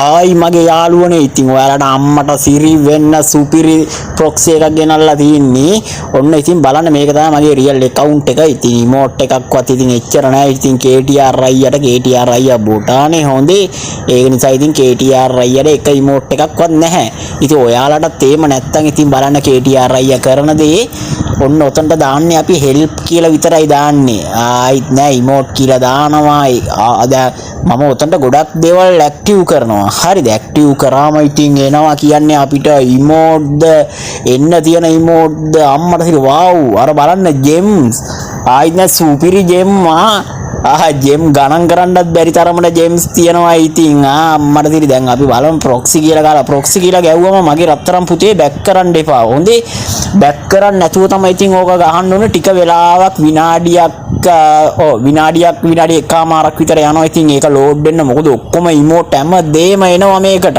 Hi මගේ යාළුවනේ ඉතින් ඔයාලට අම්මට සිරි වෙන්න සුපිරි ප්‍රොක්සි එකක් ගෙනල්ලා තින්නේ. ඔන්න ඉතින් බලන්න මේක තමයි මගේ රියල් account එක. ඉතින් emote එකක්වත් ඉතින් එච්චර නෑ. ඉතින් KTR අයියට KTR අයියා බොටානේ හොඳේ. ඒක නිසා ඉතින් KTR අයියට එක emote එකක්වත් නැහැ. ඉතින් ඔයාලටත් තේම නැත්තම් ඉතින් බලන්න KTR අයියා කරන දේ. ඔන්න ඔතනට දාන්නේ අපි help කියලා විතරයි දාන්නේ. ආයිත් නෑ emote කියලා දානවා. මම ඔතනට ගොඩක් දේවල් ඇක්ටිව් කරනවා. හරිද? ඇක්ටිව් කරාම ඉතින් එනවා කියන්නේ අපිට emote එන්න තියෙන emote අම්මට සිර වව් අර බලන්න gems ආයිත් නෑ සුපිරි gem ජෙම් ගණන් කරන්නත් බැරි තරමට ජෙම්ස් තියෙනවා. ඉතින් අම්මට දිරි දැන් අපි බලමු ප්‍රොක්සි කියලා ගාලා ප්‍රොක්සි කියලා ගැව්වම මගේ රත්තරන් පුතේ බැක් කරන්න එපා. හොඳේ බැක් කරන්න නැතුව තමයි ඉතින් ඕක ගහන්න ඕනේ. ටික වෙලාවක් විනාඩි එකමාරක් විතර යනවා. ඉතින් ඒක ලෝඩ් වෙන්න මොකද ඔක්කොම ඉමෝට් හැම දෙම එනවා මේකට.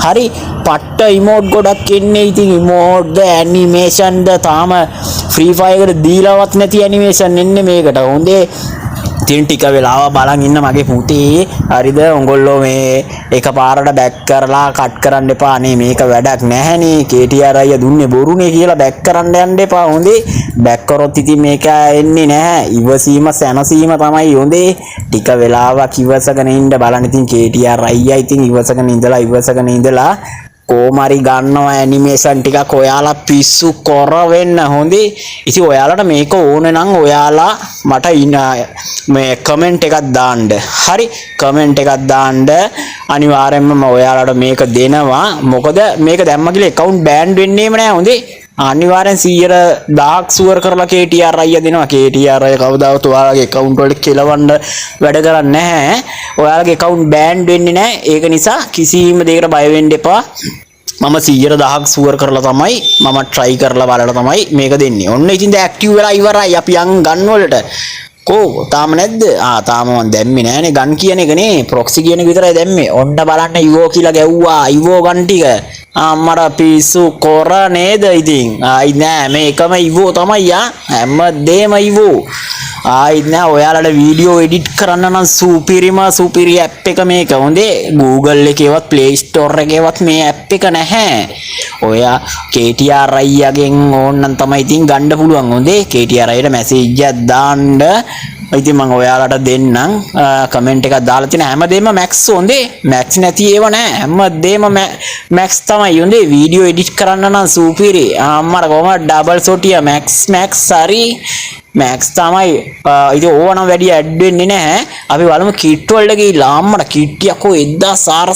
හරි පට්ට ඉමෝට් ගොඩක් එන්නේ. ඉතින් ඉමෝට් ද ඇනිමේෂන් ද තාම ෆ්‍රී ෆයර් එකට දීලාවත් නැති ඇනිමේෂන් එන්නේ මේකට. හොඳේ ඉතින් ටික වෙලාව බලන් ඉන්න මගේ පුතේ. හරිද? උඹගොල්ලෝ මේ එකපාරට බැක් කරලා කට් කරන්න එපා. අනේ මේක වැඩක් නැහැනේ. KTR අයියා දුන්නේ බොරුනේ කියලා බැක් කරන්න යන්න එපා. හොඳේ බැක් කරොත් ඉතින් මේක එන්නේ නැහැ. ඉවසීම සැනසීම තමයි හොඳේ. ටික වෙලාවක් ඉවසගෙන ඉන්න බලන්න. ඉතින් KTR අයියා ඉතින් ඉවසගෙන ඉඳලා කොමාරි ගන්නවා ඇනිමේෂන් ටිකක් ඔයාලා පිස්සු කර වෙන්න. හොඳේ ඉතින් ඔයාලට මේක ඕන නම් ඔයාලා මට මේ කමෙන්ට් එකක් දාන්න. හරි කමෙන්ට් එකක් දාන්න අනිවාර්යෙන්ම මම ඔයාලට මේක දෙනවා. මොකද මේක දැම්ම කියලා account ban වෙන්නේම නෑ. හොඳේ අනිවාර්යෙන් 100,000ක් සුවර් කරලා KTR අයියා දෙනවා. KTR අයියා කවදාවත් ඔයාලගේ account වලට කෙලවන්න වැඩ කරන්නේ නැහැ. ඔයාලගේ account ban වෙන්නේ නැහැ. ඒක නිසා කිසිම දෙයකට බය වෙන්න එපා. මම 100,000ක් සුවර් කරලා තමයි මම try කරලා බලලා තමයි මේක දෙන්නේ. ඔන්න ඉතින් දැන් active වෙලා ඉවරයි. අපි යන් ගන්න වලට කෝ තාම නැද්ද? තාම මම දැම්මේ නෑනේ ගන් කියන එක නේ. ප්‍රොක්සි කියන එක විතරයි දැම්මේ. ඔන්න බලන්න ඉවෝ කියලා ගැව්වා. ඉවෝ ගන් ටික අම්මට පිස්සු කොර නේද? ඉතින් ආයි නෑ මේකම ඉවෝ තමයි හැමදේම ඉවෝ. ආයිත් නෑ ඔයාලට වීඩියෝ එඩිට් කරන්න නම් සුපිරි ඇප් එක මේක. හොඳේ Google එකේවත් Play Store එකේවත් මේ ඇප් එක නැහැ. ඔයා KTR අයියාගෙන් ඕනනම් තමයි ඉතින් ගන්න පුළුවන්. හොඳේ KTR අයියට මැසේජ් එකක් දාන්න. ඉතින් මම ඔයාලට දෙන්නම් කමෙන්ට් එකක් දාලා තියෙන හැමදේම මැක්ස්. හොඳේ මැක්ස් නැති ඒව නෑ. හැමදේම මැක්ස් තමයි. හොඳේ වීඩියෝ එඩිට් කරන්න නම් සුපිරි අම්මර කොහමද ඩබල් සොටිය මැක්ස් හරි මැක්ස් තමයි. ඉතින් ඕවනම් වැඩි ඇඩ් වෙන්නේ නැහැ. අපි බලමු කිට් වලට ගිහිල්ලා අම්මට කිට්ටියක් කො 1400